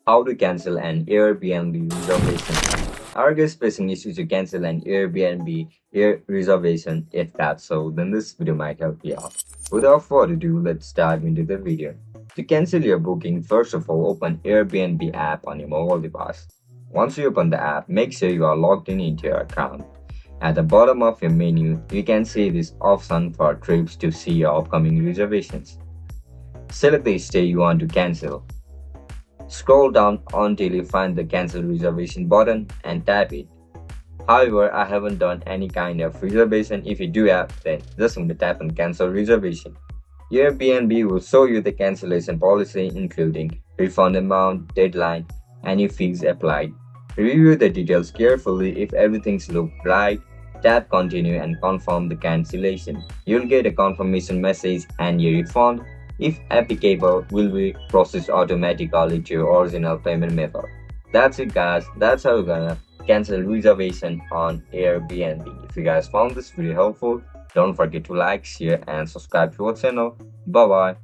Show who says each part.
Speaker 1: How to cancel an Airbnb reservation. Are you facing issues to cancel an Airbnb reservation? If that's so, then this video might help you out. Without further ado, let's dive into the video. To cancel your booking, first of all, open Airbnb app on your mobile device. Once you open the app, make sure you are logged in into your account. At the bottom of your menu, you can see this option for trips to see your upcoming reservations. Select the stay you want to cancel. Scroll down until you find the cancel reservation button and tap it. However, I haven't done any kind of reservation. If you do have, then just going to tap on cancel reservation. Airbnb will show you the cancellation policy including refund amount, deadline, any fees applied. Review the details carefully. If everything's looked right, tap continue and confirm the cancellation. You'll get a confirmation message and your refund, if applicable, will be processed automatically to your original payment method. That's it guys, that's how you're gonna cancel reservation on Airbnb. If you guys found this video helpful, don't forget to like, share and subscribe to our channel. Bye bye.